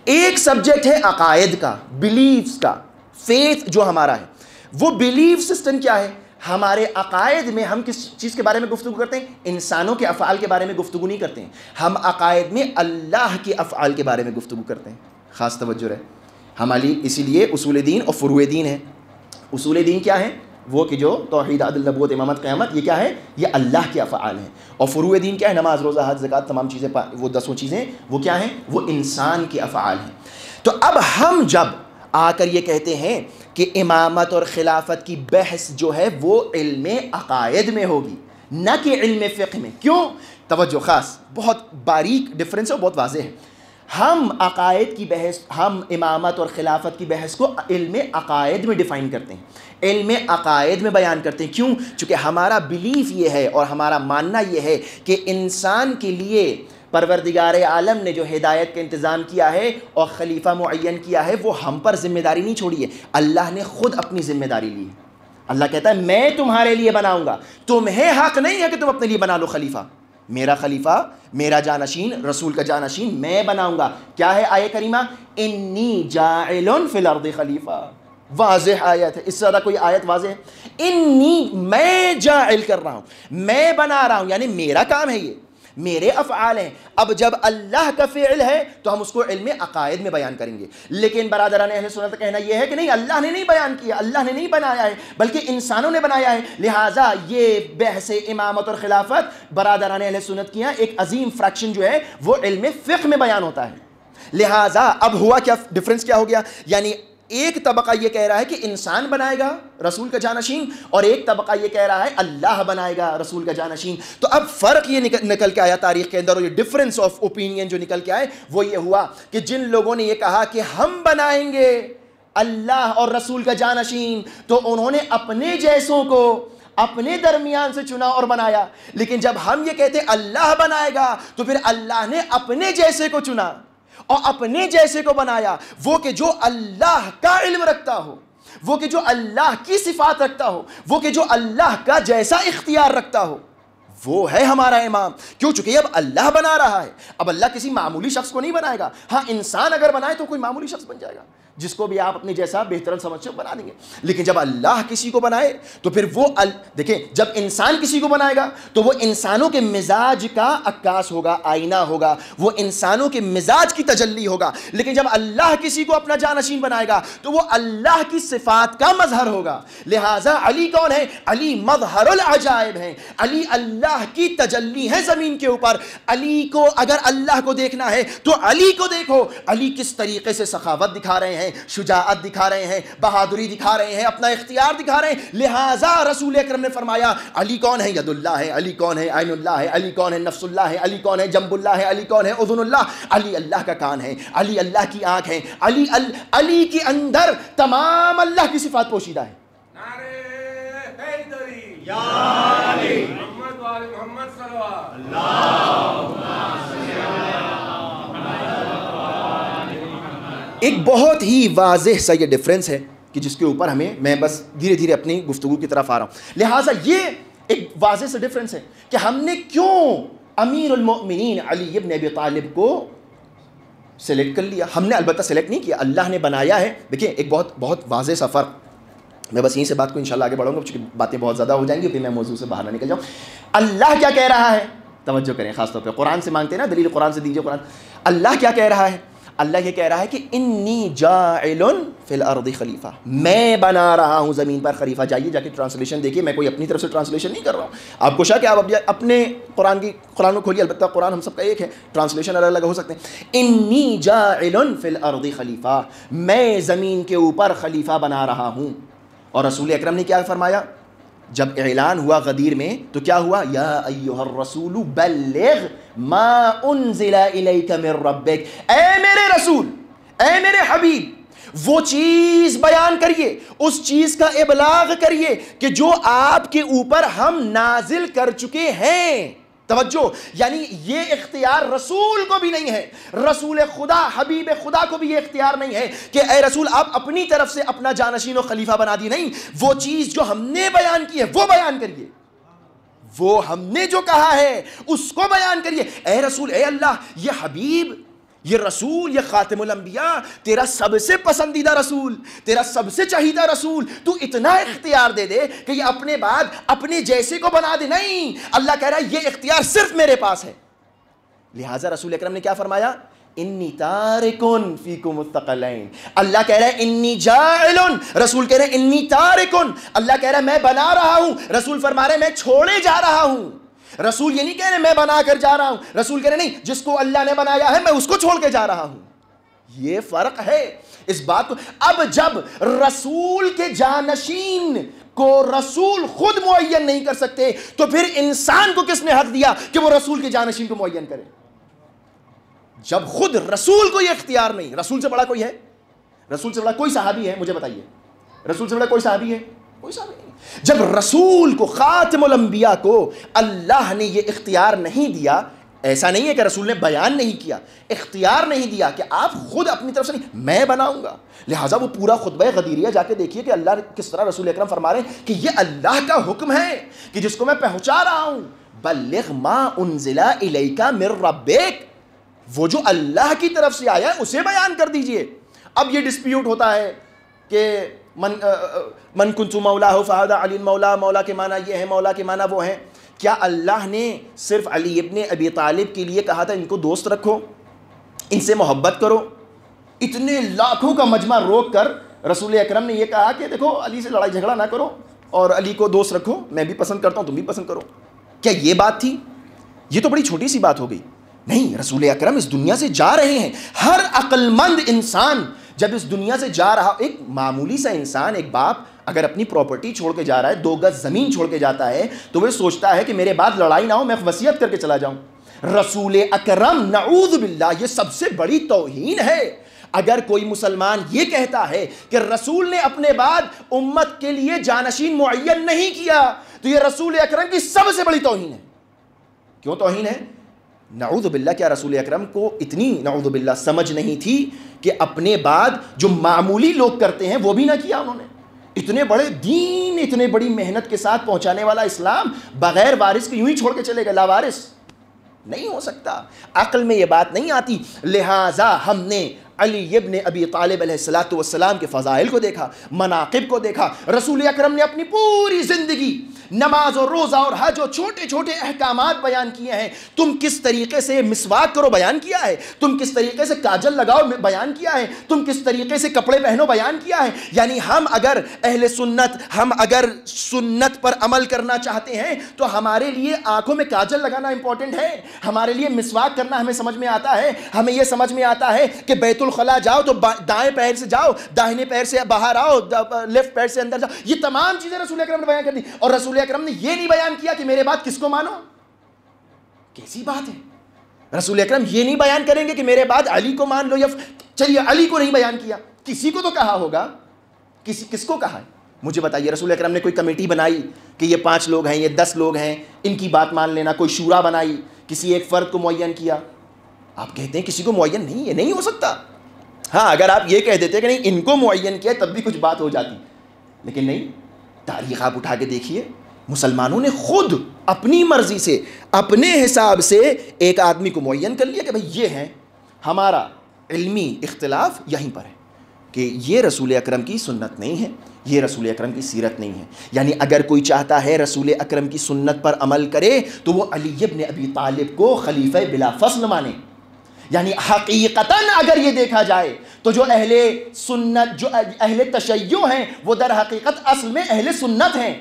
ایک سبجیکٹ ہے عقائد کا، بلیفز کا. فیتھ جو ہمارا ہے وہ بلیف سسٹم کیا ہے؟ ہمارے عقائد میں ہم کس چیز کے بارے میں گفتگو کرتے ہیں؟ انسانوں کے افعال کے بارے میں گفتگو نہیں کرتے ہیں. ہم عقائد میں اللہ کے افعال کے بارے میں گفتگو کرتے ہیں. خاص توجہ رہے ہماری، اسی لیے اصول دین اور فروع دین ہے. اصول دین کیا ہے؟ وہ کہ جو توحید، عدل، نبوت، امامت، قیامت، یہ کیا ہے؟ یہ اللہ کے افعال ہیں. اور فروع دین کیا ہے؟ نماز، روزہ، حج، زکوٰۃ، تمام چیزیں، وہ 10 چیزیں، وہ کیا ہیں؟ وہ انسان کے افعال ہیں. تو اب ہم جب آ کر یہ کہتے ہیں کہ امامت اور خلافت کی بحث جو ہے وہ علم عقائد میں ہوگی، نہ کہ علم فقہ میں. کیوں؟ توجہ خاص، بہت باریک ڈفرینس ہے، بہت واضح ہے. ہم عقائد کی بحث، ہم امامت اور خلافت کی بحث کو علم عقائد میں ڈیفائن کرتے ہیں، علم عقائد میں بیان کرتے ہیں. کیوں؟ چونکہ ہمارا بلیف یہ ہے اور ہمارا ماننا یہ ہے کہ انسان کے لیے پروردگار عالم نے جو ہدایت کا انتظام کیا ہے اور خلیفہ معین کیا ہے، وہ ہم پر ذمہ داری نہیں چھوڑی ہے، اللہ نے خود اپنی ذمہ داری لی ہے. اللہ کہتا ہے میں تمہارے لیے بناؤں گا، تمہیں حق نہیں ہے کہ تم اپنے لیے بنا لو خلیفہ. میرا خلیفہ، میرا جانشین، رسول کا جانشین میں بناؤں گا. کیا ہے آیہ کریمہ؟ انی جاعل فی الارض خلیفہ. واضح آیت ہے، اس سے زیادہ کوئی آیت واضح ہے؟ انی، میں جاعل کر رہا ہوں، میں بنا رہا ہوں، یعنی میرا کام ہے، یہ میرے افعال ہیں. اب جب اللہ کا فعل ہے تو ہم اس کو علم عقائد میں بیان کریں گے. لیکن برادران اہل سنت کا کہنا یہ ہے کہ نہیں، اللہ نے نہیں بیان کیا، اللہ نے نہیں بنایا ہے، بلکہ انسانوں نے بنایا ہے. لہٰذا یہ بحث امامت اور خلافت برادران اہل سنت کی ایک عظیم فریکشن جو ہے وہ علم فقہ میں بیان ہوتا ہے. لہٰذا اب ہوا کیا، ڈفرنس کیا ہو گیا؟ یعنی ایک طبقہ یہ کہہ رہا ہے کہ انسان بنائے گا رسول کا جانشین، اور ایک طبقہ یہ کہہ رہا ہے اللہ بنائے گا رسول کا جانشین. تو اب فرق یہ نکل کے آیا تاریخ کے اندر، اور یہ ڈفرنس آف اوپینین جو نکل کے آئے وہ یہ ہوا کہ جن لوگوں نے یہ کہا کہ ہم بنائیں گے اللہ اور رسول کا جانشین، تو انہوں نے اپنے جیسوں کو اپنے درمیان سے چنا اور بنایا. لیکن جب ہم یہ کہتے اللہ بنائے گا تو پھر اللہ نے اپنے جیسے کو چنا اور اپنے جیسے کو بنایا، وہ کہ جو اللہ کا علم رکھتا ہو، وہ کہ جو اللہ کی صفات رکھتا ہو، وہ کہ جو اللہ کا جیسا اختیار رکھتا ہو، وہ ہے ہمارا امام. کیوں؟ چونکہ اب اللہ بنا رہا ہے. اب اللہ کسی معمولی شخص کو نہیں بنائے گا. ہاں انسان اگر بنائے تو کوئی معمولی شخص بن جائے گا، جس کو بھی آپ اپنے جیسا بہترین سمجھتے بنا دیں گے. لیکن جب اللہ کسی کو بنائے تو پھر وہ دیکھیں، جب انسان کسی کو بنائے گا تو وہ انسانوں کے مزاج کا عکاس ہوگا، آئینہ ہوگا، وہ انسانوں کے مزاج کی تجلی ہوگا. لیکن جب اللہ کسی کو اپنا جانشین بنائے گا تو وہ اللہ کی صفات کا مظہر ہوگا. لہٰذا علی کون ہے؟ علی مظہر العجائب ہیں، علی اللہ کی تجلی ہے زمین کے اوپر. علی کو اگر اللہ کو دیکھنا ہے تو علی کو دیکھو، علی کس طریقے سے سخاوت دکھا رہے ہیں، شجاعت دکھا رہے ہیں، بہادری دکھا رہے ہیں، اپنا اختیار دکھا رہے ہیں. لہٰذا رسول اکرم نے فرمایا علی کون ہے؟ ید اللہ ہے. علی کون ہے؟ عین اللہ ہے. علی کون ہے؟ نفس اللہ ہے. علی کون ہے؟ جنب اللہ ہے. علی کون ہے؟ اذن اللہ. علی اللہ کا کان ہے، علی اللہ کی آنکھ ہے، علی کے اندر تمام اللہ کی صفات پوشیدہ ہے. یا علی محمد و آل محمد صلوات ایک بہت ہی واضح سا یہ ڈفرینس ہے کہ جس کے اوپر میں بس دھیرے دھیرے اپنی گفتگو کی طرف آ رہا ہوں. لہٰذا یہ ایک واضح سا ڈفرینس ہے کہ ہم نے کیوں امیر المؤمنین علی ابن ابی طالب کو سلیکٹ کر لیا. ہم نے البتہ سلیکٹ نہیں کیا، اللہ نے بنایا ہے. دیکھیں ایک بہت واضح سا فرق، میں بس یہیں سے بات کو انشاءاللہ آگے بڑھوں گا چونکہ باتیں بہت زیادہ ہو جائیں گی، پھر میں موضوع سے باہر نہ نکل جاؤں. اللہ کیا کہہ رہا ہے؟ توجہ کریں، خاص طور پہ قرآن سے مانگتے ہیں نا، دلیل قرآن سے دیجئے. قرآن اللہ کیا کہہ رہا ہے؟ اللہ یہ کہہ رہا ہے کہ انی جاعل فی الارض خلیفہ، میں بنا رہا ہوں زمین پر خلیفہ. جائیے جا کے ٹرانسلیشن دیکھیے، میں کوئی اپنی طرف سے ٹرانسلیشن نہیں کر رہا ہوں. آپ کو شک ہے، آپ اپنے قرآن کو کھولیے، البتہ قرآن ہم سب کا ایک ہے، ٹرانسلیشن الگ الگ ہو سکتے ہیں. انی جاعل فی الارض خلیفہ، میں زمین کے اوپر خلیفہ بنا رہا ہوں. اور رسول اکرم نے کیا فرمایا جب اعلان ہوا غدیر میں؟ تو کیا ہوا؟ یا ایھا الرسول بلغ ما انزل الیک من ربک، اے میرے رسول، اے میرے حبیب، وہ چیز بیان کریے، اس چیز کا ابلاغ کریے کہ جو آپ کے اوپر ہم نازل کر چکے ہیں. توجہ، یعنی یہ اختیار رسول کو بھی نہیں ہے، رسول خدا حبیب خدا کو بھی یہ اختیار نہیں ہے کہ اے رسول آپ اپنی طرف سے اپنا جانشین و خلیفہ بنا دی. نہیں، وہ چیز جو ہم نے بیان کی ہے وہ بیان کریے، وہ ہم نے جو کہا ہے اس کو بیان کریے. اے رسول، اے اللہ، یہ حبیب، یہ رسول، یہ خاتم الانبیاء، تیرا سب سے پسندیدہ رسول، تیرا سب سے چہیدہ رسول، تو اتنا اختیار دے دے کہ یہ اپنے بعد اپنے جیسے کو بنا دے. نہیں، اللہ کہہ رہا ہے یہ اختیار صرف میرے پاس ہے. لہٰذا رسول اکرم نے کیا فرمایا؟ انی تارکن فیکم الثقلین. اللہ کہہ رہا ہے انی جاعلن، رسول کہہ رہے ہیں انی تارکن. اللہ کہہ رہا ہے میں بنا رہا ہوں، رسول فرما رہے ہیں میں چھوڑے جا رہا ہوں. رسول یہ نہیں کہہ رہے میں بنا کر جا رہا ہوں، رسول کہہ رہے نہیں، جس کو اللہ نے بنایا ہے میں اس کو چھوڑ کے جا رہا ہوں. یہ فرق ہے اس بات کو. اب جب رسول کے جانشین کو رسول خود معین نہیں کر سکتے تو پھر انسان کو کس نے حق دیا کہ وہ رسول کے جانشین کو معین کرے؟ جب خود رسول کو یہ اختیار نہیں. رسول سے بڑا کوئی ہے؟ رسول سے بڑا کوئی صحابی ہے؟ مجھے بتائیے، رسول سے بڑا کوئی صحابی ہے؟ کوئی صحابی نہیں. جب رسول کو، خاتم الانبیاء کو اللہ نے یہ اختیار نہیں دیا، ایسا نہیں ہے کہ رسول نے بیان نہیں کیا، اختیار نہیں دیا کہ آپ خود اپنی طرف سے نہیں، میں بناؤں گا. لہٰذا وہ پورا خطبہ غدیریہ جا کے دیکھیے کہ اللہ کس طرح رسول اکرم فرما رہے ہیں کہ یہ اللہ کا حکم ہے کہ جس کو میں پہنچا رہا ہوں. بلغ ما انزل الیک من ربک، وہ جو اللہ کی طرف سے آیا ہے اسے بیان کر دیجئے. اب یہ ڈسپیوٹ ہوتا ہے کہ من کنت مولاہ فہذا علی مولا، مولا کے معنی یہ ہے، مولا کے معنی وہ ہیں. کیا اللہ نے صرف علی ابن ابی طالب کے لیے کہا تھا ان کو دوست رکھو، ان سے محبت کرو؟ اتنے لاکھوں کا مجمع روک کر رسول اکرم نے یہ کہا کہ دیکھو علی سے لڑائی جھگڑا نہ کرو اور علی کو دوست رکھو، میں بھی پسند کرتا ہوں تم بھی پسند کرو. کیا یہ بات تھی؟ یہ تو بڑی چھوٹی سی بات ہو گئی. نہیں، رسول اکرم اس دنیا سے جا رہے ہیں. ہر عقل مند انسان جب اس دنیا سے جا رہا، ایک معمولی سا انسان، ایک باپ اگر اپنی پراپرٹی چھوڑ کے جا رہا ہے، 2 گز زمین چھوڑ کے جاتا ہے تو وہ سوچتا ہے کہ میرے بعد لڑائی نہ ہو، میں وصیت کر کے چلا جاؤں. رسول اکرم، نعوذ باللہ، یہ سب سے بڑی توہین ہے. اگر کوئی مسلمان یہ کہتا ہے کہ رسول نے اپنے بعد امت کے لیے جانشین معین نہیں کیا تو یہ رسول اکرم کی سب سے بڑی توہین ہے. کیوں توہین ہے؟ نعوذ باللہ، کیا رسول اکرم کو اتنی نعوذ باللہ سمجھ نہیں تھی کہ اپنے بعد جو معمولی لوگ کرتے ہیں وہ بھی نہ کیا انہوں نے؟ اتنے بڑے دین، اتنے بڑی محنت کے ساتھ پہنچانے والا اسلام بغیر وارث کے یوں ہی چھوڑ کے چلے گا؟ لا وارث نہیں ہو سکتا، عقل میں یہ بات نہیں آتی. لہٰذا ہم نے علی ابن ابی طالب علیہ السلام کے فضائل کو دیکھا، مناقب کو دیکھا. رسول اکرم نے اپنی پوری زندگی نماز اور روزہ اور حج اور چھوٹے چھوٹے احکامات بیان کیے ہیں. تم کس طریقے سے مسواک کرو بیان کیا ہے، تم کس طریقے سے کاجل لگاؤ بیان کیا ہے، تم کس طریقے سے کپڑے پہنو بیان کیا ہے. یعنی ہم اگر اہل سنت، ہم اگر سنت پر عمل کرنا چاہتے ہیں تو ہمارے لیے آنکھوں میں کاجل لگانا امپورٹنٹ ہے، ہمارے لیے مسواک کرنا ہمیں سمجھ میں آتا ہے. ہمیں یہ سمجھ میں آتا ہے کہ بیت الخلا جاؤ تو دائیں پیر سے جاؤ، داہنے پیر سے باہر آؤ، لیفٹ پیر سے اندر جاؤ. یہ تمام چیزیں رسول اکرم نے بیان کر دی. اور رسول اکرم نے یہ نہیں بیان کیا کہ میرے بعد کس کو مانو. کیسی بات ہے؟ رسول اکرم یہ نہیں بیان کریں گے کہ میرے بعد علی کو مان لو، یا چلیے علی کو نہیں بیان کیا، کسی کو تو کہا ہوگا. کس کو کہا ہے؟ مجھے بتائیے. رسول اکرم نے کوئی کمیٹی بنائی کہ یہ 5 لوگ ہیں، یہ 10 لوگ ہیں، ان کی بات مان لینا، کوئی شورا بنائی، کسی ایک فرد کو معین کیا؟ آپ کہتے ہیں کسی کو معین نہیں، یہ نہیں ہو سکتا. ہاں اگر آپ یہ کہہ دیتے کہ نہیں ان کو معین کیا تب بھی کچھ بات ہو جاتی، لیکن نہیں. تاریخ آپ اٹھا کے دیکھیے، مسلمانوں نے خود اپنی مرضی سے، اپنے حساب سے ایک آدمی کو معین کر لیا کہ بھئی یہ ہے. ہمارا علمی اختلاف یہیں پر ہے کہ یہ رسول اکرم کی سنت نہیں ہے، یہ رسول اکرم کی سیرت نہیں ہے. یعنی اگر کوئی چاہتا ہے رسول اکرم کی سنت پر عمل کرے تو وہ علی ابن ابی طالب کو خلیفہ بلا فصل مانے. یعنی حقیقتاً اگر یہ دیکھا جائے تو جو اہل سنت، جو اہل تشیع ہیں، وہ در حقیقت اصل میں اہل سنت ہیں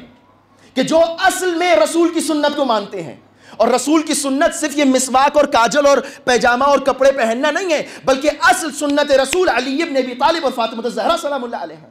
کہ جو اصل میں رسول کی سنت کو مانتے ہیں. اور رسول کی سنت صرف یہ مسواک اور کاجل اور پیجامہ اور کپڑے پہننا نہیں ہے، بلکہ اصل سنت رسول علی ابن ابی طالب اور فاطمہ الزہرا سلام اللہ علیہا.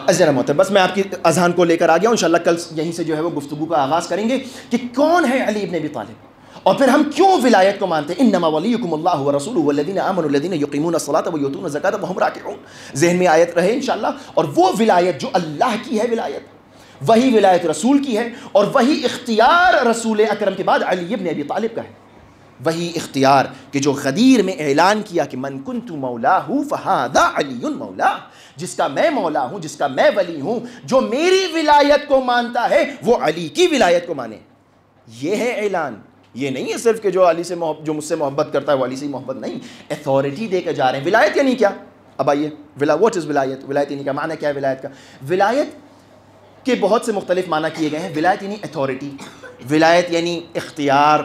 ذرا محترم، بس میں آپ کی اذان کو لے کر آ گیا ہوں. انشاءاللہ کل یہیں سے جو ہے وہ گفتگو کا آغاز کریں گے کہ کون ہے علی ابن ابی طالب اور پھر ہم کیوں ولایت کو مانتے ہیں؟ انما ولیکم اللہ ورسولہ والذین آمنوا الذین یقیمون الصلاۃ ویؤتون الزکاۃ وہم راکعون. ذہن میں آیت رہے انشاءاللہ. اور وہ ولایت جو اللہ کی ہے ولایت، وہی ولایت رسول کی ہے، اور وہی اختیار رسول اکرم کے بعد علی ابن ابی طالب کا ہے. وہی اختیار کہ جو غدیر میں اعلان کیا کہ من کنت مولاہ فہذا علی مولا، جس کا میں مولا ہوں، جس کا میں ولی ہوں، جو میری ولایت کو مانتا ہے وہ علی کی ولایت کو مانے. یہ ہے اعلان. یہ نہیں ہے صرف کہ جو علی سے جو مجھ سے محبت کرتا ہے وہ علی سے محبت نہیں، ایتھارٹی دے کے جا رہے ہیں. ولایت یعنی کیا؟ اب آئیے، واٹ از ولایت؟ ولایت یعنی کیا؟ معنی کیا ہے ولایت کا؟ ولایت کے بہت سے مختلف معنی کیے گئے ہیں. ولایت یعنی ایتھارٹی، ولایت یعنی اختیار،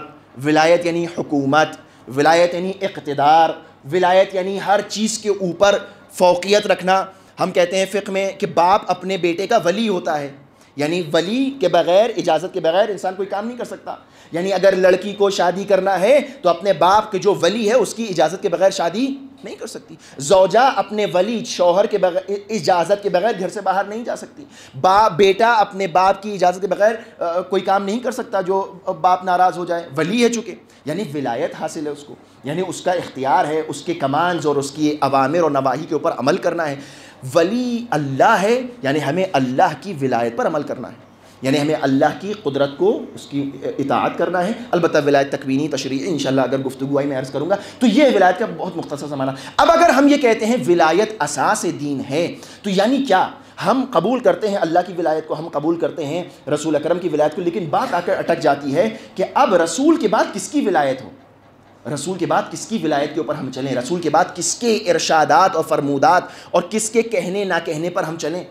ولایت یعنی حکومت، ولایت یعنی اقتدار، ولایت یعنی ہر چیز کے اوپر فوقیت رکھنا. ہم کہتے ہیں فقہ میں کہ باپ اپنے بیٹے کا ولی ہوتا ہے، یعنی ولی کے بغیر، اجازت کے بغیر انسان کوئی کام نہیں کر سکتا. یعنی اگر لڑکی کو شادی کرنا ہے تو اپنے باپ کے جو ولی ہے اس کی اجازت کے بغیر شادی نہیں کر سکتی. زوجہ اپنے ولی شوہر کے بغیر، اجازت کے بغیر گھر سے باہر نہیں جا سکتی. بیٹا اپنے باپ کی اجازت کے بغیر کوئی کام نہیں کر سکتا جو باپ ناراض ہو جائے. ولی ہے چونکہ، یعنی ولایت حاصل ہے اس کو، یعنی اس کا اختیار ہے، اس کے کمانڈز اور اس کی اوامر اور نواہی کے اوپر عمل کرنا ہے. ولی اللہ ہے، یعنی ہمیں اللہ کی ولایت پر عمل کرنا ہے، یعنی ہمیں اللہ کی قدرت کو، اس کی اطاعت کرنا ہے. البتہ ولایت تکوینی تشریعی انشاءاللہ اگر گفتگو آئی میں عرض کروں گا. تو یہ ولایت کا بہت مختصر سا معنی. اب اگر ہم یہ کہتے ہیں ولایت اساس دین ہے تو یعنی کیا؟ ہم قبول کرتے ہیں اللہ کی ولایت کو، ہم قبول کرتے ہیں رسول اکرم کی ولایت کو، لیکن بات آ کر اٹک جاتی ہے کہ اب رسول کے بعد کس کی ولایت ہو؟ رسول کے بعد کس کی ولایت کے اوپر ہم چلیں؟ رسول کے بعد کس کے ارشادات اور فرمودات اور کس کے کہنے نہ کہنے پر ہم چلیں؟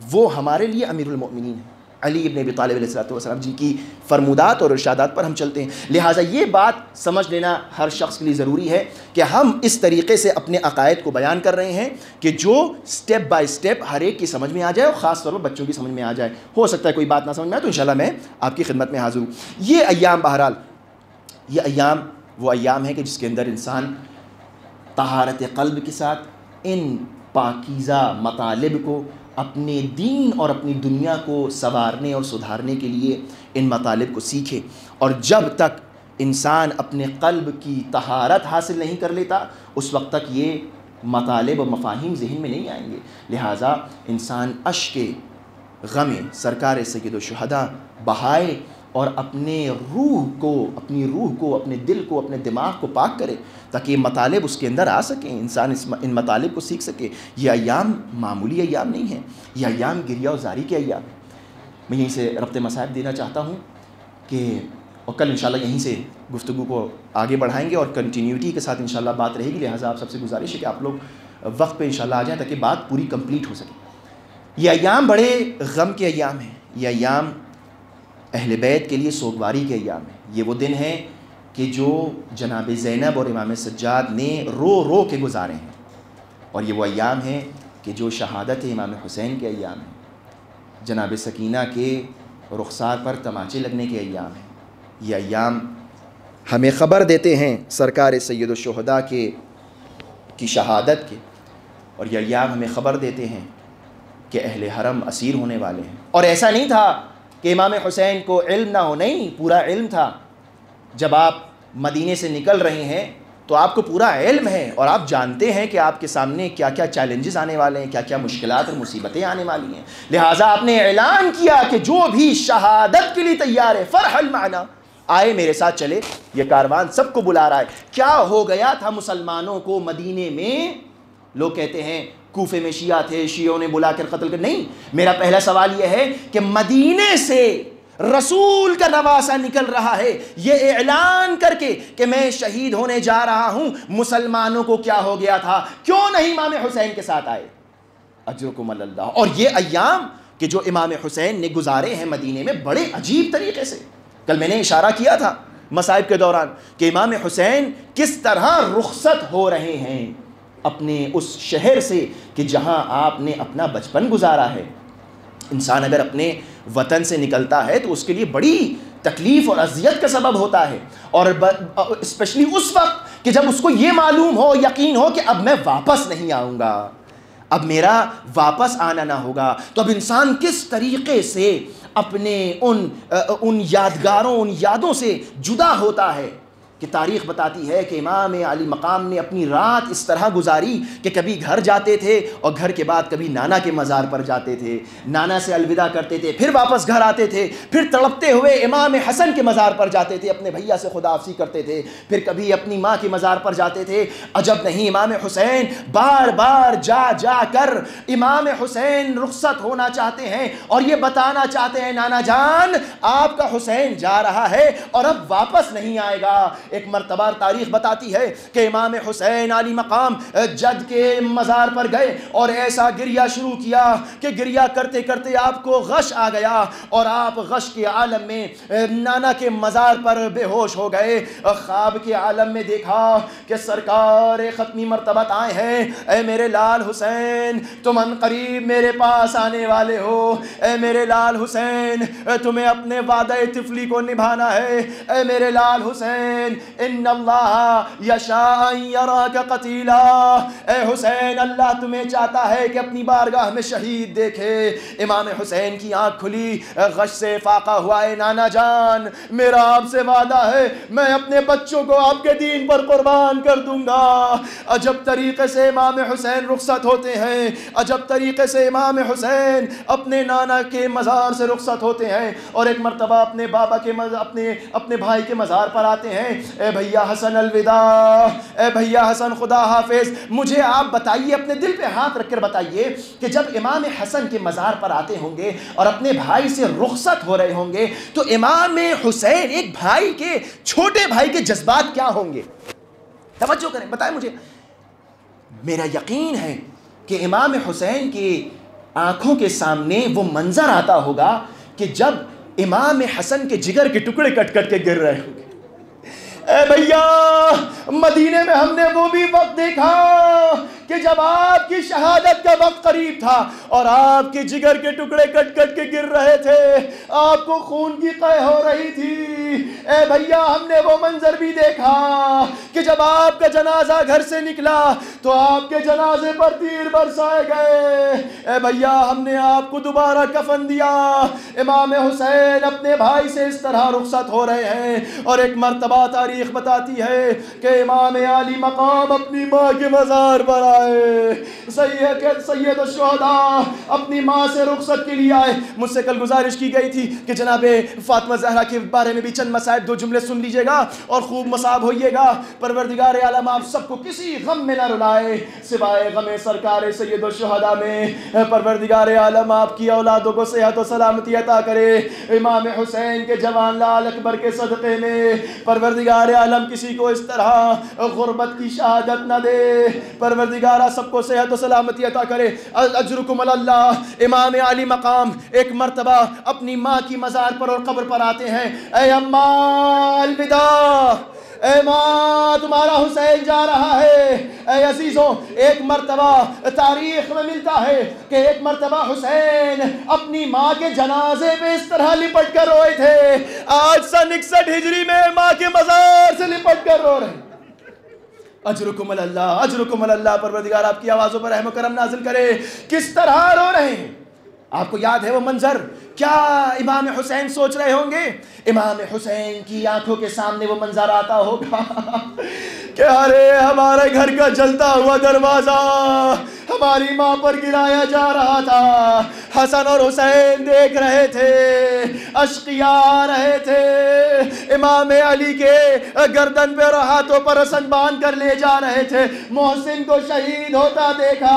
وہ ہمارے لیے امیر المؤمنین ہیں، علی ابن ابی طالب علیہ السلام، جن کی فرمودات اور ارشادات پر ہم چلتے ہیں. لہٰذا یہ بات سمجھ لینا ہر شخص کے لیے ضروری ہے کہ ہم اس طریقے سے اپنے عقائد کو بیان کر رہے ہیں کہ جو سٹیپ بائی سٹیپ ہر ایک کی سمجھ میں آ جائے، اور خاص طور پر بچوں کی سمجھ میں آ جائے. ہو سکتا ہے کوئی بات نہ سمجھ میں آئے تو انشاءاللہ میں آپ کی خدمت میں حاضر ہوں. یہ ایام، بہرحال یہ ایام وہ ایام ہے کہ جس کے اندر انسان طہارت قلب کے ساتھ ان پاکیزہ مطالب کو، اپنے دین اور اپنی دنیا کو سنوارنے اور سدھارنے کے لیے ان مطالب کو سیکھے. اور جب تک انسان اپنے قلب کی طہارت حاصل نہیں کر لیتا اس وقت تک یہ مطالب و مفاہیم ذہن میں نہیں آئیں گے. لہٰذا انسان اشک غم سرکار سید الشہداء بہائے اور اپنی روح کو، اپنے دل کو، اپنے دماغ کو پاک کرے تاکہ یہ مطالب اس کے اندر آ سکیں، انسان ان مطالب کو سیکھ سکے. یہ ایام معمولی ایام نہیں ہیں، یہ ایام گریہ و زاری کے ایام ہیں. میں یہیں سے ربط مصائب دینا چاہتا ہوں کہ اور کل انشاءاللہ یہیں سے گفتگو کو آگے بڑھائیں گے اور کنٹینیوٹی کے ساتھ انشاءاللہ بات رہے گی. لہٰذا آپ سب سے گزارش ہے کہ آپ لوگ وقت پہ انشاءاللہ آ جائیں تاکہ بات پوری کمپلیٹ ہو سکے. یہ ایام بڑے غم کے ایام ہیں، یہ ایام اہل بیت کے لیے سوگواری کے ایام ہیں. یہ وہ دن ہیں کہ جو جناب زینب اور امام سجاد نے رو رو کے گزارے ہیں، اور یہ وہ ایام ہیں کہ جو شہادت امام حسین کے ایام ہیں، جناب سکینہ کے رخسار پر تماچے لگنے کے ایام ہیں. یہ ایام ہمیں خبر دیتے ہیں سرکار سید الشہداء کی شہادت کے، اور یہ ایام ہمیں خبر دیتے ہیں کہ اہل حرم اسیر ہونے والے ہیں. اور ایسا نہیں تھا کہ امام حسین کو علم نہ ہو، نہیں، پورا علم تھا. جب آپ مدینے سے نکل رہے ہیں تو آپ کو پورا علم ہے اور آپ جانتے ہیں کہ آپ کے سامنے کیا کیا چیلنجز آنے والے ہیں، کیا کیا مشکلات اور مصیبتیں آنے والی ہیں. لہٰذا آپ نے اعلان کیا کہ جو بھی شہادت کے لیے تیار ہے فرحل معنا، آئے میرے ساتھ چلے. یہ کاروان سب کو بلا رہا ہے. کیا ہو گیا تھا مسلمانوں کو مدینے میں؟ لوگ کہتے ہیں کوفے میں شیعہ تھے، شیعوں نے بلا کر قتل کر. نہیں، میرا پہلا سوال یہ ہے کہ مدینے سے رسول کا نواسہ نکل رہا ہے یہ اعلان کر کے کہ میں شہید ہونے جا رہا ہوں. مسلمانوں کو کیا ہو گیا تھا؟ کیوں نہیں امام حسین کے ساتھ آئے؟ اجرکم اللہ. اور یہ ایام کہ جو امام حسین نے گزارے ہیں مدینے میں بڑے عجیب طریقے سے، کل میں نے اشارہ کیا تھا مصائب کے دوران کہ امام حسین کس طرح رخصت ہو رہے ہیں اپنے اس شہر سے کہ جہاں آپ نے اپنا بچپن گزارا ہے. انسان اگر اپنے وطن سے نکلتا ہے تو اس کے لیے بڑی تکلیف اور اذیت کا سبب ہوتا ہے، اور اسپیشلی اس وقت کہ جب اس کو یہ معلوم ہو، یقین ہو کہ اب میں واپس نہیں آؤں گا، اب میرا واپس آنا نہ ہوگا، تو اب انسان کس طریقے سے اپنے ان یادگاروں، ان یادوں سے جدا ہوتا ہے کہ تاریخ بتاتی ہے کہ امام علی مقام نے اپنی رات اس طرح گزاری کہ کبھی گھر جاتے تھے اور گھر کے بعد کبھی نانا کے مزار پر جاتے تھے، نانا سے الوداع کرتے تھے، پھر واپس گھر آتے تھے، پھر تڑپتے ہوئے امام حسن کے مزار پر جاتے تھے، اپنے بھیا سے خداحافظی کرتے تھے، پھر کبھی اپنی ماں کے مزار پر جاتے تھے۔ عجب نہیں، امام حسین بار بار جا کر امام حسین رخصت ہونا چاہتے ہیں اور یہ بتانا چاہتے ہیں نانا جان آپ کا حسین جا رہا ہے اور اب واپس نہیں آئے گا۔ ایک مرتبہ تاریخ بتاتی ہے کہ امام حسین علی مقام جد کے مزار پر گئے اور ایسا گریہ شروع کیا کہ گریہ کرتے کرتے آپ کو غش آ گیا اور آپ غش کے عالم میں نانا کے مزار پر بے ہوش ہو گئے۔ خواب کے عالم میں دیکھا کہ سرکار ختمی مرتبت آئے ہیں، اے میرے لال حسین تم ان قریب میرے پاس آنے والے ہو، اے میرے لال حسین تمہیں اپنے وعدہ طفلی کو نبھانا ہے، اے میرے لال حسین ان اللہ یشاء ان یراک قتیلا، اے حسین اللہ تمہیں چاہتا ہے کہ اپنی بارگاہ میں شہید دیکھے۔ امام حسین کی آنکھ کھلی، غش سے فاقہ ہوا، اے نانا جان میرا آپ سے وعدہ ہے میں اپنے بچوں کو آپ کے دین پر قربان کر دوں گا۔ عجب طریقے سے امام حسین رخصت ہوتے ہیں، عجب طریقے سے امام حسین اپنے نانا کے مزار سے رخصت ہوتے ہیں اور ایک مرتبہ اپنے بابا کے اپنے بھائی کے مزار پر آتے ہیں، اے بھیا حسن الوداع، اے بھیا حسن خدا حافظ۔ مجھے آپ بتائیے، اپنے دل پہ ہاتھ رکھ کر بتائیے کہ جب امام حسن کے مزار پر آتے ہوں گے اور اپنے بھائی سے رخصت ہو رہے ہوں گے تو امام حسین ایک بھائی کے، چھوٹے بھائی کے جذبات کیا ہوں گے؟ توجہ کریں، بتائیں مجھے۔ میرا یقین ہے کہ امام حسین کی آنکھوں کے سامنے وہ منظر آتا ہوگا کہ جب امام حسن کے جگر کے ٹکڑے کٹ کٹ کے گر رہے ہوں گے۔ اے بھیا مدینے میں ہم نے وہ بھی وقت دیکھا کہ جب آپ کی شہادت کا وقت قریب تھا اور آپ کے جگر کے ٹکڑے کٹ کٹ کے گر رہے تھے، آپ کو خون کی قے ہو رہی تھی۔ اے بھیا ہم نے وہ منظر بھی دیکھا کہ جب آپ کا جنازہ گھر سے نکلا تو آپ کے جنازے پر تیر برسائے گئے۔ اے بھیا ہم نے آپ کو دوبارہ کفن دیا۔ امام حسین اپنے بھائی سے اس طرح رخصت ہو رہے ہیں اور ایک مرتبہ تاریخ بتاتی ہے کہ امام علی مقام اپنی ماں کے مزار پر آئے، سید الشہداء اپنی ماں سے رخصت کے لیے آئے۔ مجھ سے کل گزارش کی گئی تھی کہ جناب فاطمہ زہرا کے بارے میں بھی چند مصائب، 2 جملے سن لیجئے گا اور خوب مصاب ہوئیے گا۔ پروردگار عالم آپ سب کو کسی غم میں نہ رلائے سوائے غم سرکار سید الشہداء میں۔ پروردگار عالم آپ کی اولادوں کو صحت و سلامتی عطا کرے۔ امام حسین کے جوان لال اکبر کے صدقے میں پروردگار عالم کسی کو اس طرح غربت کی شہادت نہ دے، پروردگارہ سب کو صحت و سلامتی عطا کرے۔ اجرکم اللہ۔ امام علی مقام ایک مرتبہ اپنی ماں کی مزار پر اور قبر پر آتے ہیں، اے اماں الوداع، اے ماں تمہارا حسین جا رہا ہے۔ اے عزیزوں ایک مرتبہ تاریخ میں ملتا ہے کہ ایک مرتبہ حسین اپنی ماں کے جنازے پہ اس طرح لپٹ کر روئے تھے۔ آج سن 61 ہجری میں ماں کے مزار سے لپٹ کر رو رہے ہیں۔ اجرکم اللہ، اجرکم اللہ۔ پروردگار آپ کی آوازوں پر رحم و کرم نازل کرے۔ کس طرح رو رہے ہیں؟ آپ کو یاد ہے وہ منظر؟ کیا امام حسین سوچ رہے ہوں گے؟ امام حسین کی آنکھوں کے سامنے وہ منظر آتا ہوگا کہ ارے ہمارے گھر کا جلتا ہوا دروازہ ہماری ماں پر گرایا جا رہا تھا، حسن اور حسین دیکھ رہے تھے، اشقیا آ رہے تھے، امام علی کے گردن پہ اور ہاتھوں پر حسن باندھ کر لے جا رہے تھے، محسن کو شہید ہوتا دیکھا۔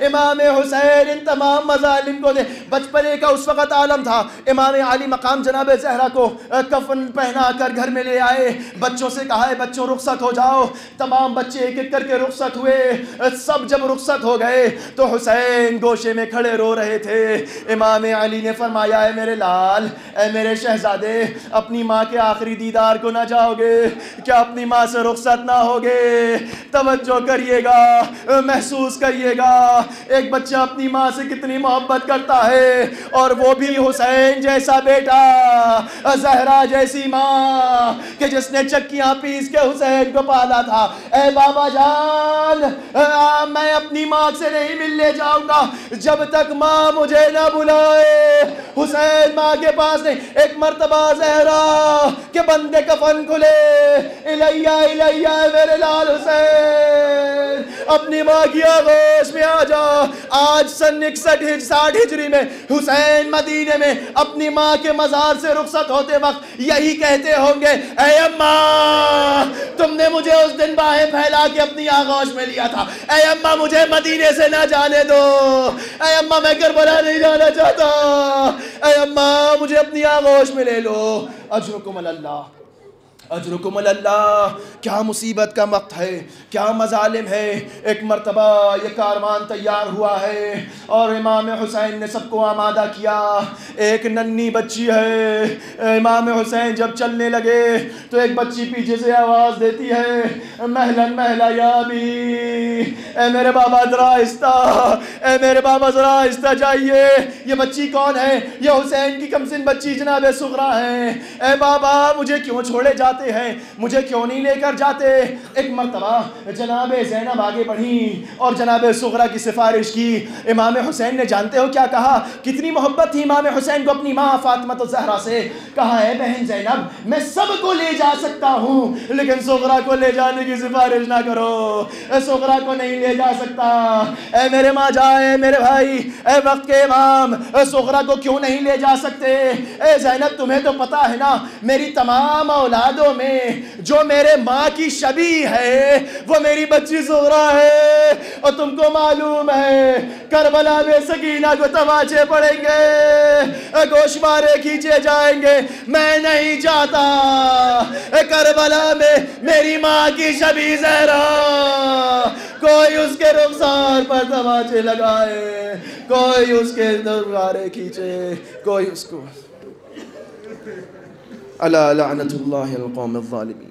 امام حسین ان تمام مظالم کو بچپنے کا اس وقت عالم تھا۔ امام علی مقام جناب زہرا کو کفن پہنا کر گھر میں لے آئے، بچوں سے کہا ہے بچوں رخصت ہو جاؤ۔ تمام بچے ایک ایک کر کے رخصت ہوئے۔ سب جب رخصت ہو گئے تو حسین گوشے میں کھڑے رو رہے تھے۔ امام علی نے فرمایا، اے میرے لال، اے میرے شہزادے، اپنی ماں کے آخری دیدار کو نہ جاؤ گے؟ کیا اپنی ماں سے رخصت نہ ہوگے؟ توجہ کریے گا، محسوس کریے گا ایک بچہ اپنی ماں سے کتنی محبت کرتا ہے، اور وہ بھی حسین جیسا بیٹا، زہرا جیسی ماں کہ جس نے چکیاں پیس کے حسین کو پالا تھا۔ اے بابا جان، میں اپنی ماں سے نہیں ملنے جاؤں گا جب تک ماں مجھے نہ بلائے۔ حسین ماں کے پاس نہیں، ایک مرتبہ زہرا کہ بندے کفن کھلے، الیہ الیہ میرے لال حسین، اپنی ماں کی آغوش میں آ جا۔ آج سن 61-60 ہجری میں حسین مدینے میں اپنی ماں کے مزار سے رخصت ہوتے وقت یہی کہتے ہوں گے، اے اماں تم نے مجھے اس دن باہیں پھیلا کے اپنی آغوش میں لیا تھا، اے اماں مجھے مدینے سے نہ جانے دو، اے اماں میں کربلا نہیں جانا چاہتا، اے اماں مجھے اپنی آغوش میں لے لو۔ اجرکم اللہ، اجرکم اللہ۔ کیا مصیبت کا وقت ہے، کیا مظالم ہے۔ ایک مرتبہ یہ کاروان تیار ہوا ہے اور امام حسین نے سب کو آمادہ کیا۔ ایک ننھی بچی ہے، امام حسین جب چلنے لگے تو ایک بچی پیچھے سے آواز دیتی ہے، مہلن مہلا یا ابی، اے میرے بابا ذرا آہستہ، اے میرے بابا ذرا آہستہ جائیے۔ یہ بچی کون ہے؟ یہ حسین کی کمسن بچی جناب صغرا ہے۔ اے بابا مجھے کیوں چھوڑے جاتے ہیں، مجھے کیوں نہیں لے کر جاتے؟ ایک مرتبہ جناب زینب آگے بڑھی اور جناب صغرا کی سفارش کی۔ امام حسین نے جانتے ہو کیا کہا؟ کتنی محبت تھی امام حسین کو اپنی ماں فاطمہ الزہرا سے۔ کہا ہے بہن زینب میں سب کو لے جا سکتا ہوں لیکن صغرا کو لے جانے کی سفارش نہ کرو، صغرا کو نہیں لے جا سکتا۔ اے میرے ماں جائے، میرے بھائی، اے وقت کے امام، صغرا کو کیوں نہیں لے جا سکتے؟ اے زینب تمہیں تو پتا ہے نا میری تمام اولادوں میں جو میرے ماں کی شبیہ ہے وہ میری بچی صغرا ہے، اور تم کو معلوم ہے کربلا میں سکینہ کو تماچے پڑیں گے، گوشوارے کھینچے جائیں گے۔ میں نہیں چاہتا کربلا میں میری ماں کی شبیہ زہرا کوئی اس کے رخسار پر تماچے لگائے، کوئی اس کے گوشوارے کھینچے، کوئی اس کو۔ الا لعنت اللہ القوم الظالمین۔